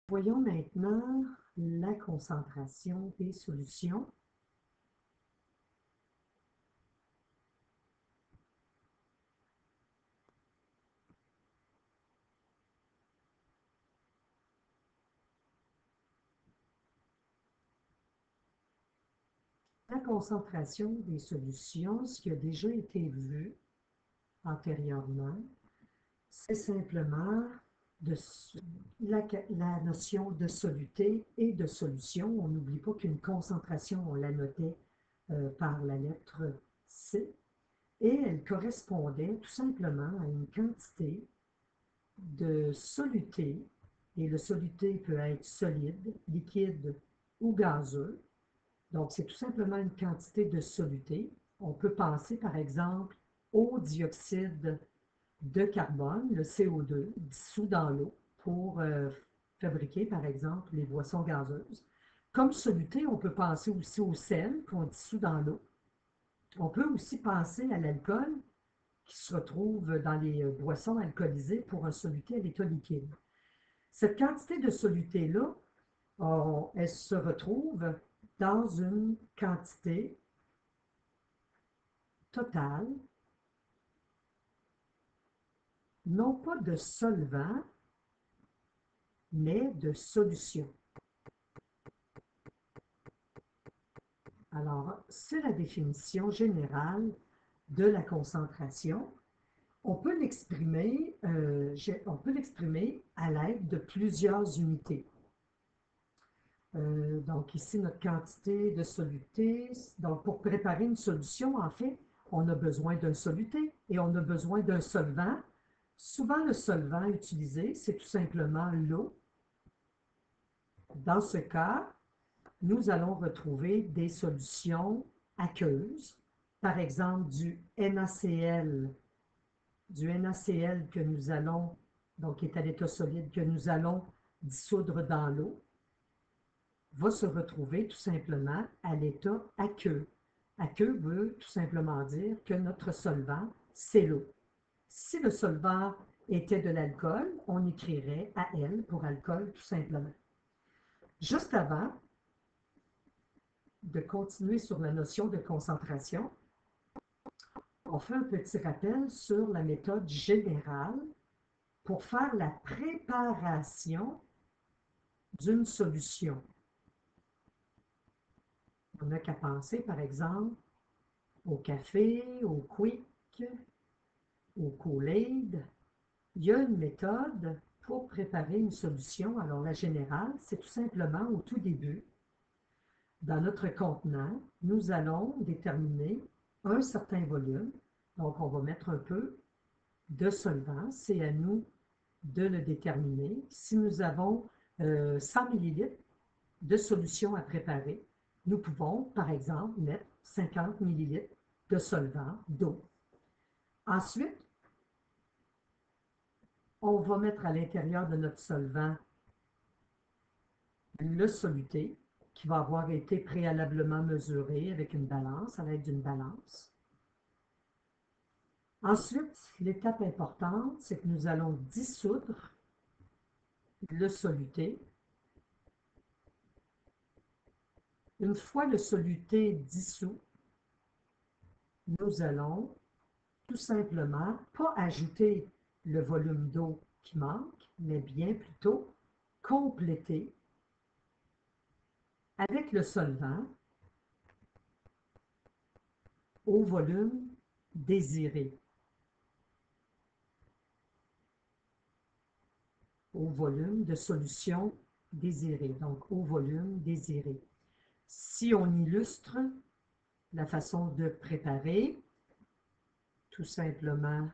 Voyons maintenant la concentration des solutions. La concentration des solutions, ce qui a déjà été vu antérieurement, c'est simplement de, la notion de soluté et de solution. On n'oublie pas qu'une concentration, on la notait par la lettre C, et elle correspondait tout simplement à une quantité de soluté, et le soluté peut être solide, liquide ou gazeux. Donc, c'est tout simplement une quantité de soluté. On peut penser, par exemple, au dioxyde de carbone, le CO2, dissous dans l'eau pour fabriquer, par exemple, les boissons gazeuses. Comme soluté, on peut penser aussi au sel qu'on dissout dans l'eau. On peut aussi penser à l'alcool qui se retrouve dans les boissons alcoolisées pour un soluté à l'état liquide. Cette quantité de soluté-là, elle se retrouve dans une quantité totale, non pas de solvant, mais de solution. Alors, c'est la définition générale de la concentration. On peut l'exprimer à l'aide de plusieurs unités. Donc ici, notre quantité de soluté. Donc, pour préparer une solution, en fait, on a besoin d'un soluté et on a besoin d'un solvant. Souvent, le solvant utilisé, c'est tout simplement l'eau. Dans ce cas, nous allons retrouver des solutions aqueuses, par exemple du NaCl que nous allons, donc qui est à l'état solide, que nous allons dissoudre dans l'eau, va se retrouver tout simplement à l'état aqueux. Aqueux veut tout simplement dire que notre solvant, c'est l'eau. Si le solvant était de l'alcool, on écrirait Al pour alcool tout simplement. Juste avant de continuer sur la notion de concentration, on fait un petit rappel sur la méthode générale pour faire la préparation d'une solution. On n'a qu'à penser, par exemple, au café, au quick, au Kool-Aid. Il y a une méthode pour préparer une solution. Alors, la générale, c'est tout simplement au tout début, dans notre contenant, nous allons déterminer un certain volume. Donc, on va mettre un peu de solvant. C'est à nous de le déterminer. Si nous avons 100 ml de solution à préparer, nous pouvons, par exemple, mettre 50 ml de solvant d'eau. Ensuite, on va mettre à l'intérieur de notre solvant le soluté qui va avoir été préalablement mesuré avec une balance, à l'aide d'une balance. Ensuite, l'étape importante, c'est que nous allons dissoudre le soluté. Une fois le soluté dissous, nous allons tout simplement pas ajouter le volume d'eau qui manque, mais bien plutôt compléter avec le solvant au volume désiré. Au volume de solution désirée, donc au volume désiré. Si on illustre la façon de préparer, tout simplement,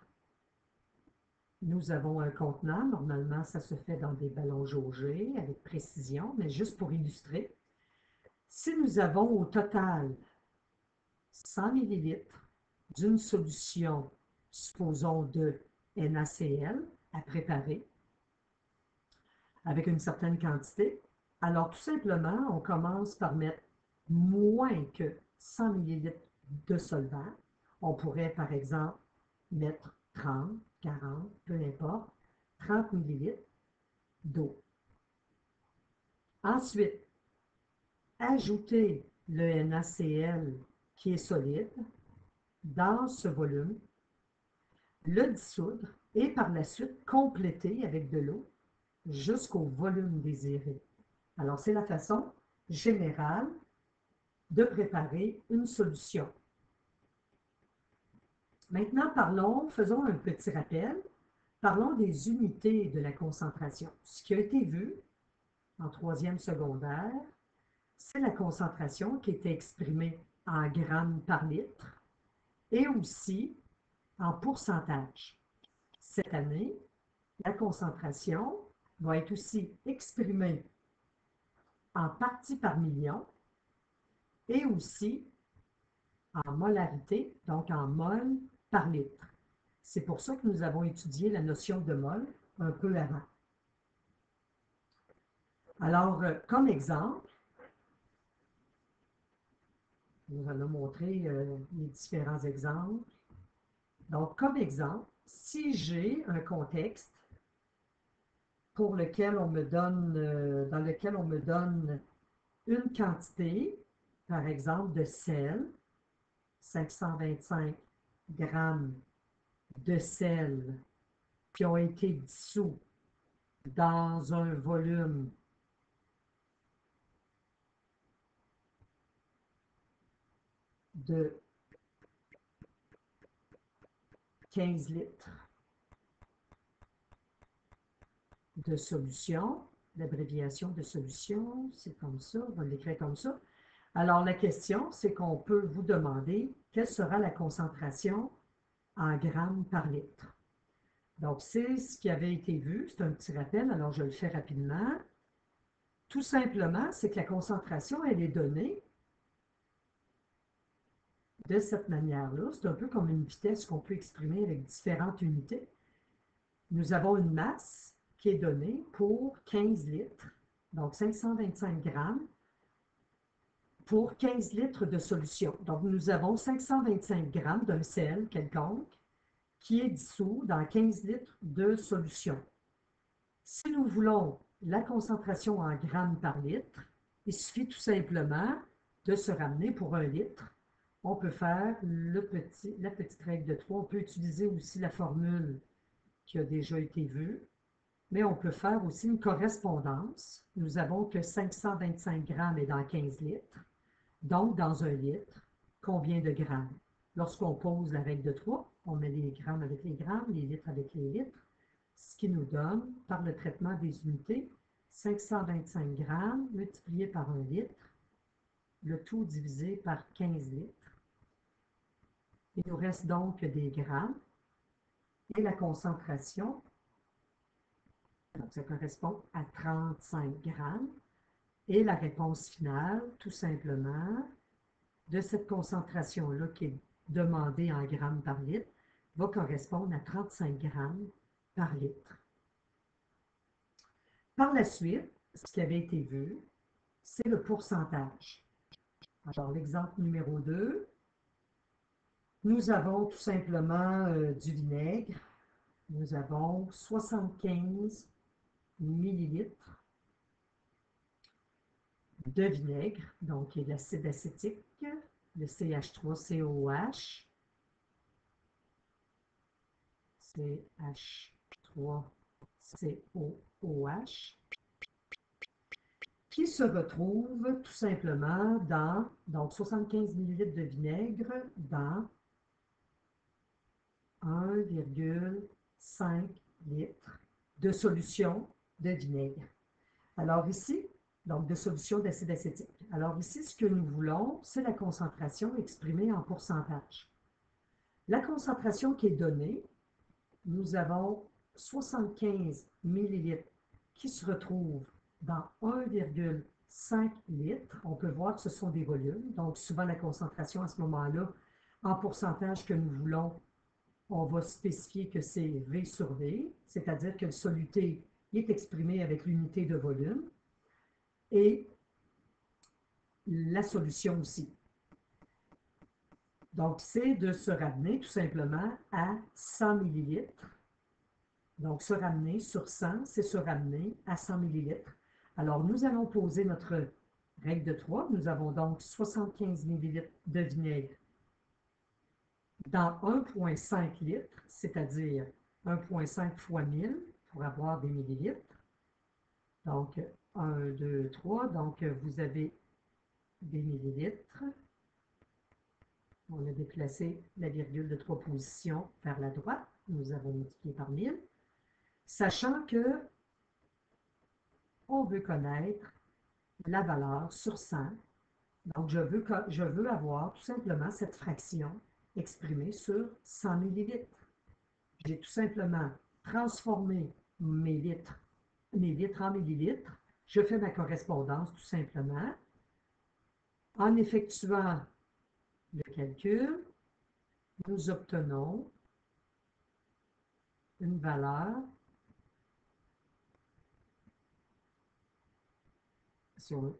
nous avons un contenant. Normalement, ça se fait dans des ballons jaugés avec précision, mais juste pour illustrer. Si nous avons au total 100 ml d'une solution, supposons de NaCl, à préparer avec une certaine quantité, alors tout simplement, on commence par mettre moins que 100 ml de solvant. On pourrait, par exemple, mettre 30, 40, peu importe, 30 ml d'eau. Ensuite, ajouter le NaCl qui est solide dans ce volume, le dissoudre et par la suite compléter avec de l'eau jusqu'au volume désiré. Alors, c'est la façon générale de préparer une solution. Maintenant, faisons un petit rappel. Parlons des unités de la concentration. Ce qui a été vu en troisième secondaire, c'est la concentration qui était exprimée en grammes par litre et aussi en pourcentage. Cette année, la concentration va être aussi exprimée en parties par million et aussi en molarité, donc en mol par litre. C'est pour ça que nous avons étudié la notion de mol un peu avant. Alors, comme exemple, nous allons montrer les différents exemples. Donc, comme exemple, si j'ai un contexte pour lequel on me donne, dans lequel on me donne une quantité, par exemple, de sel, 525 grammes de sel qui ont été dissous dans un volume de 15 litres de solution. L'abréviation de solution, c'est comme ça, on va l'écrire comme ça. Alors, la question, c'est qu'on peut vous demander quelle sera la concentration en grammes par litre. Donc, c'est ce qui avait été vu, c'est un petit rappel, alors je le fais rapidement. Tout simplement, c'est que la concentration, elle est donnée de cette manière-là. C'est un peu comme une vitesse qu'on peut exprimer avec différentes unités. Nous avons une masse qui est donnée pour 15 litres, donc 525 grammes, pour 15 litres de solution. Donc, nous avons 525 grammes d'un sel quelconque qui est dissous dans 15 litres de solution. Si nous voulons la concentration en grammes par litre, il suffit tout simplement de se ramener pour 1 litre. On peut faire la petite règle de 3. On peut utiliser aussi la formule qui a déjà été vue, mais on peut faire aussi une correspondance. Nous avons que 525 grammes est dans 15 litres. Donc, dans 1 litre, combien de grammes? Lorsqu'on pose la règle de 3, on met les grammes avec les grammes, les litres avec les litres, ce qui nous donne, par le traitement des unités, 525 grammes multiplié par 1 litre, le tout divisé par 15 litres. Il nous reste donc des grammes et la concentration, donc ça correspond à 35 grammes. Et la réponse finale, tout simplement, de cette concentration-là qui est demandée en grammes par litre, va correspondre à 35 grammes par litre. Par la suite, ce qui avait été vu, c'est le pourcentage. Alors, l'exemple numéro 2, nous avons tout simplement du vinaigre. Nous avons 75 millilitres de vinaigre, donc il y a l'acide acétique, le CH3COH, CH3COOH, qui se retrouve tout simplement dans, donc 75 ml de vinaigre dans 1,5 litre de solution de vinaigre. Alors ici, donc de solution d'acide acétique. Alors ici, ce que nous voulons, c'est la concentration exprimée en pourcentage. La concentration qui est donnée, nous avons 75 millilitres qui se retrouvent dans 1,5 litre. On peut voir que ce sont des volumes. Donc, souvent, la concentration à ce moment-là, en pourcentage que nous voulons, on va spécifier que c'est V sur V, c'est-à-dire que le soluté est exprimé avec l'unité de volume et la solution aussi. Donc, c'est de se ramener tout simplement à 100 millilitres. Donc, se ramener sur 100, c'est se ramener à 100 millilitres. Alors, nous allons poser notre règle de 3. Nous avons donc 75 ml de vinaigre dans 1,5 litres, c'est-à-dire 1,5 fois 1000 pour avoir des millilitres. Donc, 1, 2, 3. Donc, vous avez des millilitres. On a déplacé la virgule de 3 positions vers la droite. Nous avons multiplié par 1000. Sachant que on veut connaître la valeur sur 100. Donc, je veux avoir tout simplement cette fraction exprimée sur 100 millilitres. J'ai tout simplement transformé mes litres en millilitres. Je fais ma correspondance tout simplement. En effectuant le calcul, nous obtenons une valeur,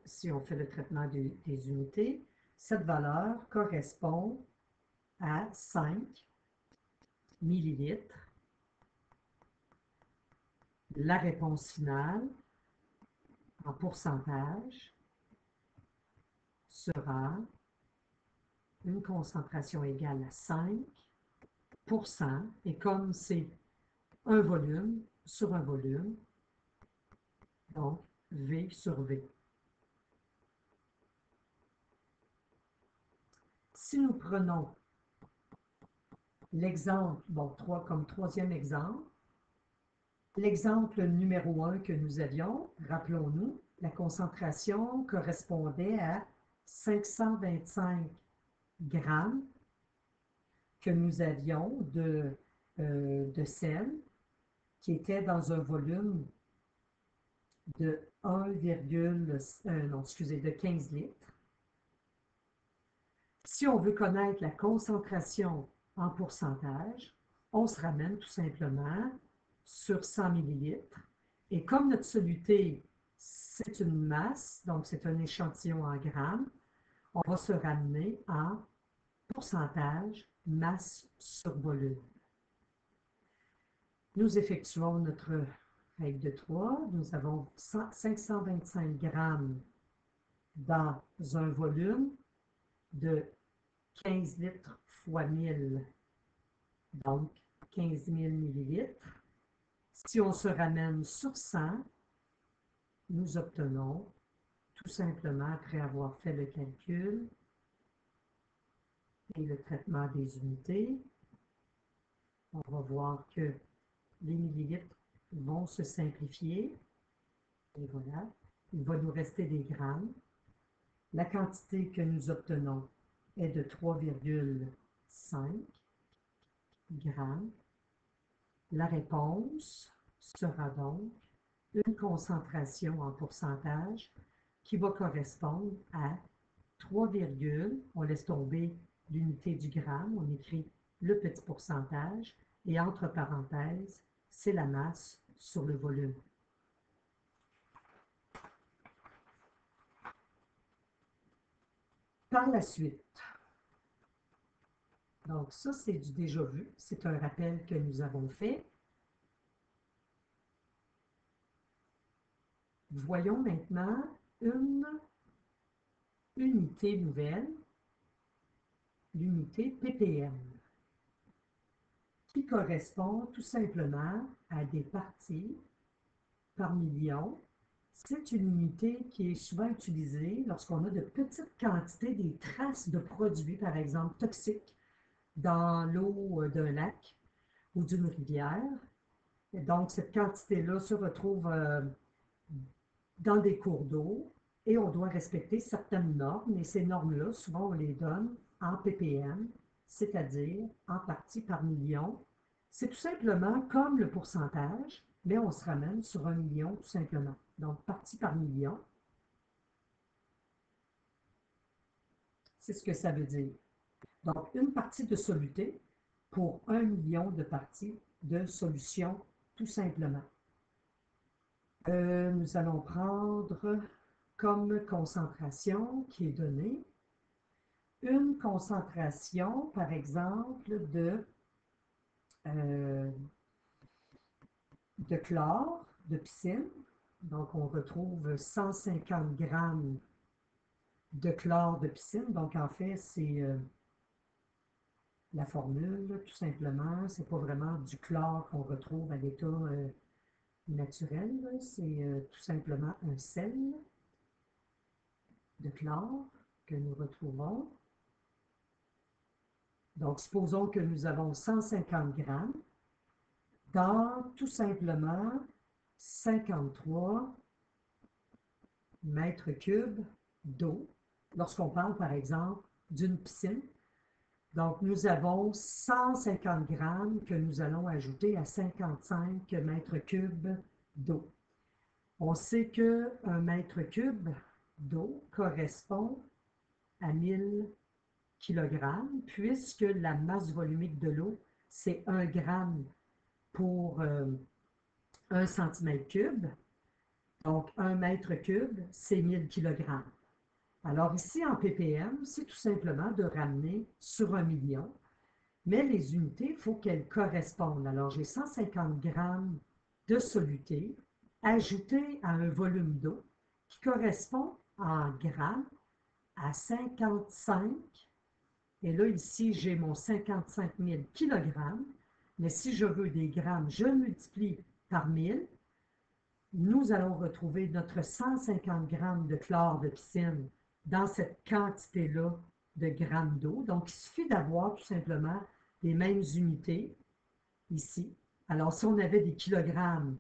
si on fait le traitement des unités, cette valeur correspond à 5 millilitres. La réponse finale, en pourcentage, sera une concentration égale à 5%. Et comme c'est un volume sur un volume, donc V sur V. Si nous prenons l'exemple, bon, comme troisième exemple, l'exemple numéro 1 que nous avions, rappelons-nous, la concentration correspondait à 525 grammes que nous avions de sel qui était dans un volume de 15 litres. Si on veut connaître la concentration en pourcentage, on se ramène tout simplement sur 100 millilitres. Et comme notre soluté, c'est une masse, donc c'est un échantillon en grammes, on va se ramener en pourcentage, masse sur volume. Nous effectuons notre règle de 3. Nous avons 525 grammes dans un volume de 15 litres fois 1000, donc 15 000 millilitres. Si on se ramène sur 100, nous obtenons tout simplement, après avoir fait le calcul et le traitement des unités, on va voir que les millilitres vont se simplifier. Et voilà, il va nous rester des grammes. La quantité que nous obtenons est de 3,5 grammes. La réponse sera donc une concentration en pourcentage qui va correspondre à 3, on laisse tomber l'unité du gramme, on écrit le petit pourcentage, et entre parenthèses, c'est la masse sur le volume. Par la suite, donc ça c'est du déjà vu, c'est un rappel que nous avons fait. Voyons maintenant une unité nouvelle, l'unité ppm, qui correspond tout simplement à des parties par million. C'est une unité qui est souvent utilisée lorsqu'on a de petites quantités, des traces de produits, par exemple toxiques, dans l'eau d'un lac ou d'une rivière. Et donc, cette quantité-là se retrouve dans des cours d'eau et on doit respecter certaines normes. Et ces normes-là, souvent, on les donne en ppm, c'est-à-dire en parties par million. C'est tout simplement comme le pourcentage, mais on se ramène sur 1 million tout simplement. Donc, partie par million, c'est ce que ça veut dire. Donc, une partie de soluté pour 1 million de parties de solution, tout simplement. Nous allons prendre comme concentration qui est donnée une concentration, par exemple, de chlore, de piscine, Donc, on retrouve 150 grammes de chlore de piscine. Donc, en fait, c'est la formule, tout simplement. C'est pas vraiment du chlore qu'on retrouve à l'état naturel. C'est tout simplement un sel de chlore que nous retrouvons. Donc, supposons que nous avons 150 grammes dans tout simplement 53 mètres cubes d'eau. Lorsqu'on parle, par exemple, d'une piscine, donc nous avons 150 grammes que nous allons ajouter à 55 mètres cubes d'eau. On sait qu'un mètre cube d'eau correspond à 1000 kilogrammes, puisque la masse volumique de l'eau, c'est 1 gramme pour 1 centimètre cube. Donc, 1 mètre cube, c'est 1000 kilogrammes. Alors ici, en ppm, c'est tout simplement de ramener sur 1 million, mais les unités, il faut qu'elles correspondent. Alors, j'ai 150 grammes de soluté ajouté à un volume d'eau qui correspond en grammes à 55. Et là, ici, j'ai mon 55 000 kilogrammes. Mais si je veux des grammes, je multiplie par 1000. Nous allons retrouver notre 150 grammes de chlore de piscine dans cette quantité-là de grammes d'eau. Donc, il suffit d'avoir tout simplement les mêmes unités ici. Alors, si on avait des kilogrammes,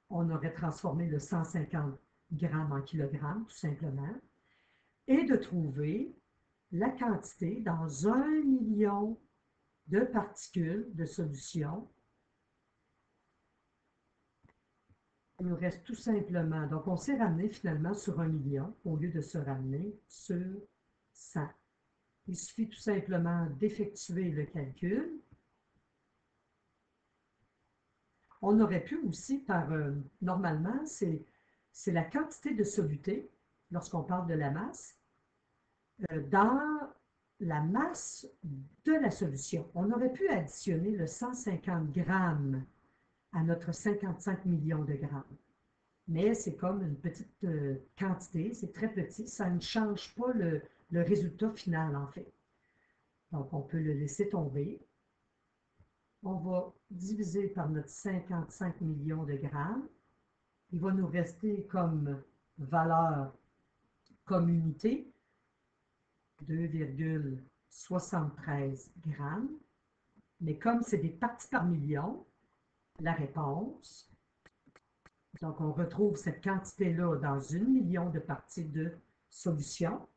on aurait transformé le 150 grammes en kilogrammes, tout simplement. Et de trouver la quantité dans 1 million de particules de solution. Il nous reste tout simplement, donc on s'est ramené finalement sur 1 million au lieu de se ramener sur 100. Il suffit tout simplement d'effectuer le calcul. On aurait pu aussi, normalement, c'est la quantité de soluté, lorsqu'on parle de la masse, dans la masse de la solution. On aurait pu additionner le 150 grammes à notre 55 millions de grammes. Mais c'est comme une petite quantité, c'est très petit, ça ne change pas le résultat final, en fait. Donc, on peut le laisser tomber. On va diviser par notre 55 millions de grammes. Il va nous rester comme valeur, comme unité, 2,73 grammes. Mais comme c'est des parties par million, la réponse, donc on retrouve cette quantité-là dans 1 million de parties de solution.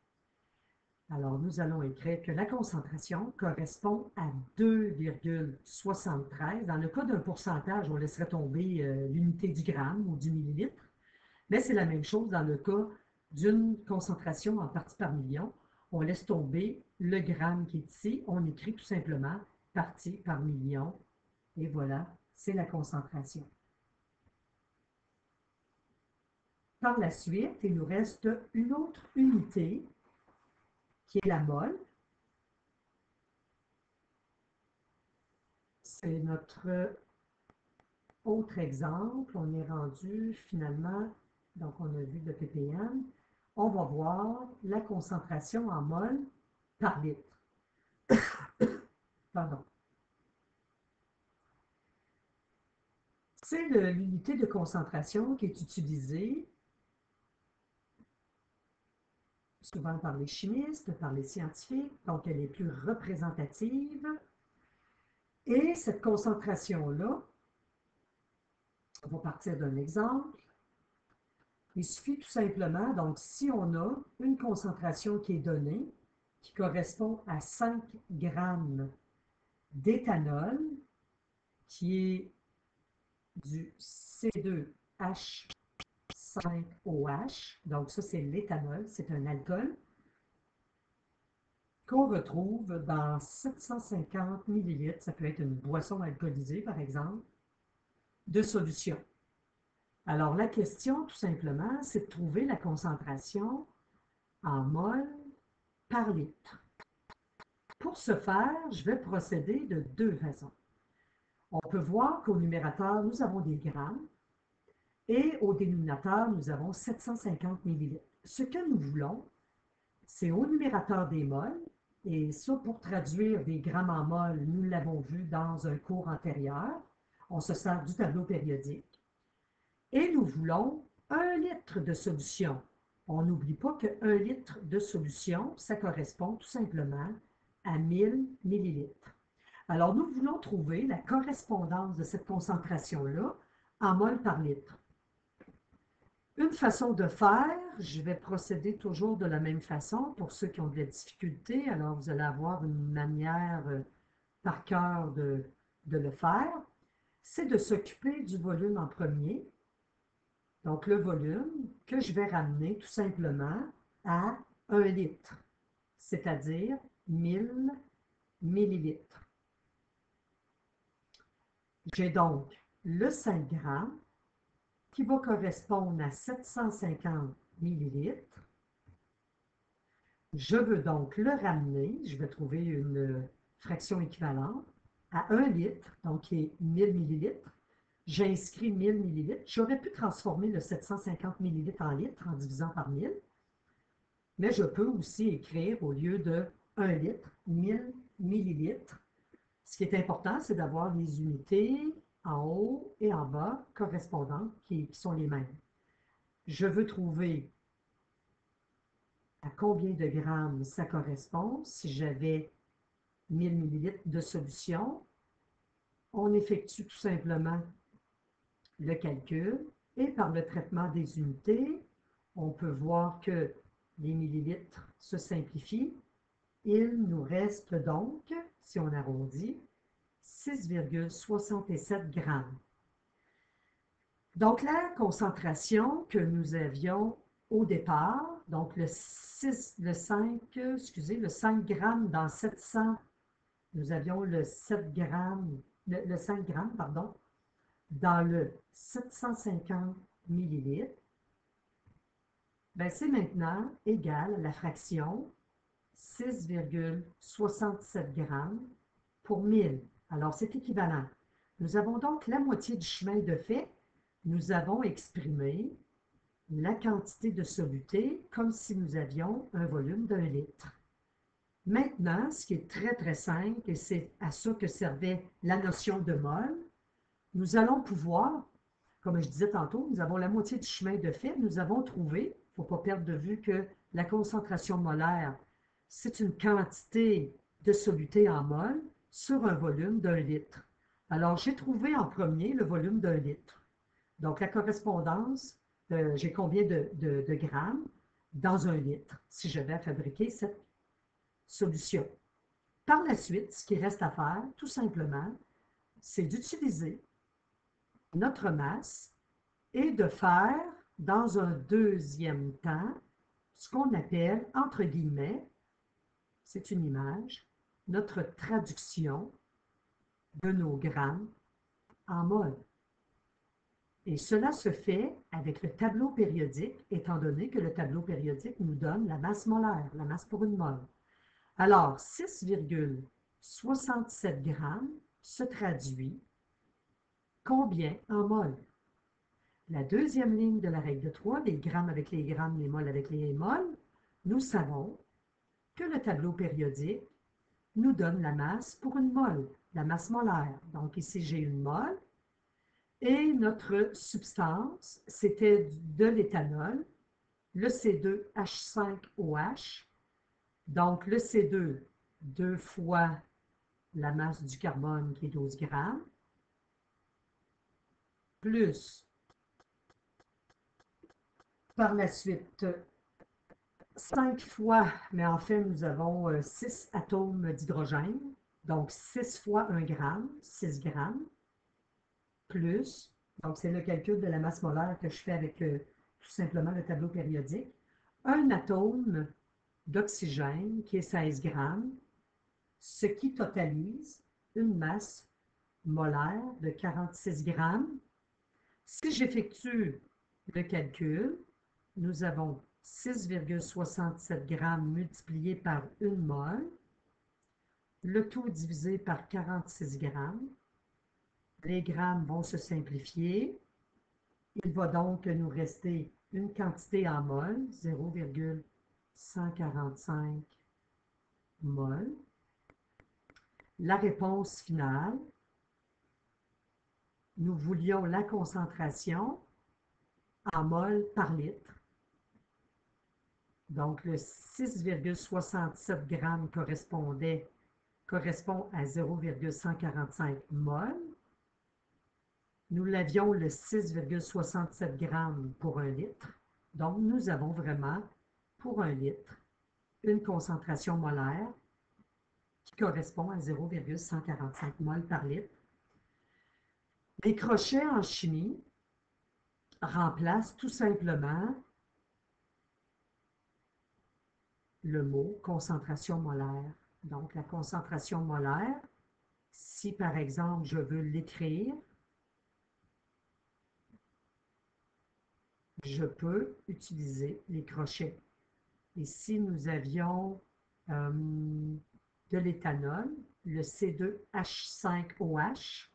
Alors, nous allons écrire que la concentration correspond à 2,73. Dans le cas d'un pourcentage, on laisserait tomber l'unité du gramme ou du millilitre, mais c'est la même chose dans le cas d'une concentration en parties par million. On laisse tomber le gramme qui est ici, on écrit tout simplement parties par million, et voilà, c'est la concentration. Par la suite, il nous reste une autre unité qui est la mole. C'est notre autre exemple. On est rendu finalement, donc on a vu le ppm. On va voir la concentration en mol par litre. Pardon. C'est l'unité de concentration qui est utilisée souvent par les chimistes, par les scientifiques, donc elle est plus représentative. Et cette concentration-là, on va partir d'un exemple. Il suffit tout simplement, donc si on a une concentration qui est donnée, qui correspond à 5 grammes d'éthanol, qui est du C2H5OH, donc ça c'est l'éthanol, c'est un alcool, qu'on retrouve dans 750 millilitres, ça peut être une boisson alcoolisée par exemple, de solution. Alors la question tout simplement, c'est de trouver la concentration en mol par litre. Pour ce faire, je vais procéder de deux façons. On peut voir qu'au numérateur, nous avons des grammes Et au dénominateur, nous avons 750 millilitres. Ce que nous voulons, c'est au numérateur des moles, et ça, pour traduire des grammes en moles, nous l'avons vu dans un cours antérieur. On se sert du tableau périodique. Et nous voulons 1 litre de solution. On n'oublie pas que 1 litre de solution, ça correspond tout simplement à 1000 millilitres. Alors, nous voulons trouver la correspondance de cette concentration-là en moles par litre. Une façon de faire, je vais procéder toujours de la même façon pour ceux qui ont de la difficulté. Alors, vous allez avoir une manière par cœur de le faire. C'est de s'occuper du volume en premier. Donc, le volume que je vais ramener tout simplement à 1 litre, c'est-à-dire 1000 millilitres. J'ai donc le 5 grammes qui va correspondre à 750 millilitres. Je veux donc le ramener, je vais trouver une fraction équivalente, à 1 litre, donc qui est 1000 millilitres. J'inscris 1000 millilitres. J'aurais pu transformer le 750 millilitres en litres en divisant par 1000, mais je peux aussi écrire au lieu de 1 litre, 1000 millilitres. Ce qui est important, c'est d'avoir les unités en haut et en bas correspondantes qui sont les mêmes. Je veux trouver à combien de grammes ça correspond. Si j'avais 1000 millilitres de solution, on effectue tout simplement le calcul et par le traitement des unités, on peut voir que les millilitres se simplifient. Il nous reste donc, si on arrondit, 6,67 grammes. Donc, la concentration que nous avions au départ, donc le 5 grammes dans 700, nous avions le 7 grammes, le 5 grammes, pardon, dans le 750 millilitres, ben c'est maintenant égal à la fraction 6,67 grammes pour 1000. Alors, c'est équivalent. Nous avons donc la moitié du chemin de fait. Nous avons exprimé la quantité de soluté comme si nous avions un volume d'1 litre. Maintenant, ce qui est très, très simple, et c'est à ça que servait la notion de mol, nous allons pouvoir, comme je disais tantôt, nous avons la moitié du chemin de fait. Nous avons trouvé, il ne faut pas perdre de vue que la concentration molaire, c'est une quantité de soluté en mol sur un volume d'1 litre. Alors, j'ai trouvé en premier le volume d'1 litre. Donc, la correspondance, j'ai combien de grammes dans 1 litre si je vais fabriquer cette solution. Par la suite, ce qui reste à faire, tout simplement, c'est d'utiliser notre masse et de faire, dans un deuxième temps, ce qu'on appelle, entre guillemets, c'est une image, notre traduction de nos grammes en mol. Et cela se fait avec le tableau périodique, étant donné que le tableau périodique nous donne la masse molaire, la masse pour une mole. Alors, 6,67 grammes se traduit combien en mol? La deuxième ligne de la règle de 3, les grammes avec les grammes, les moles avec les moles, nous savons que le tableau périodique nous donne la masse pour une mole, la masse molaire. Donc ici, j'ai une mole. Et notre substance, c'était de l'éthanol, le C2H5OH. Donc, le C2, 2 fois la masse du carbone qui est 12 grammes, plus, par la suite, 5 fois, mais en fait, nous avons 6 atomes d'hydrogène, donc 6 fois 1 gramme, 6 grammes, plus, donc c'est le calcul de la masse molaire que je fais avec tout simplement le tableau périodique, un atome d'oxygène qui est 16 grammes, ce qui totalise une masse molaire de 46 grammes. Si j'effectue le calcul, nous avons 6,67 grammes multiplié par 1 mole, le tout divisé par 46 grammes. Les grammes vont se simplifier. Il va donc nous rester une quantité en mol, 0,145 mol. La réponse finale, nous voulions la concentration en mol par litre. Donc, le 6,67 grammes correspond à 0,145 mol. Nous l'avions le 6,67 grammes pour 1 litre. Donc, nous avons vraiment, pour 1 litre, une concentration molaire qui correspond à 0,145 mol par litre. Les crochets en chimie remplacent tout simplement le mot concentration molaire. Donc, la concentration molaire, si par exemple je veux l'écrire, je peux utiliser les crochets. Et si nous avions de l'éthanol, le C2H5OH,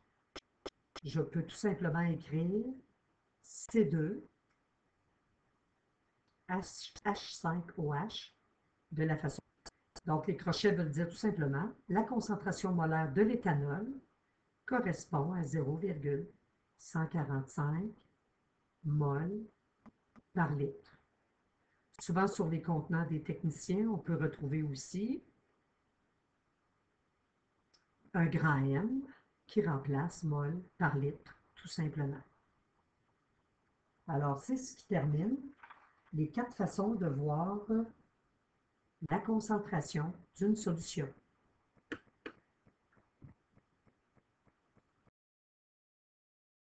je peux tout simplement écrire C2H5OH de la façon. Donc, les crochets veulent dire tout simplement la concentration molaire de l'éthanol correspond à 0,145 mol par litre. Souvent, sur les contenants des techniciens, on peut retrouver aussi un grand M qui remplace mol par litre, tout simplement. Alors, c'est ce qui termine les 4 façons de voir la concentration d'une solution.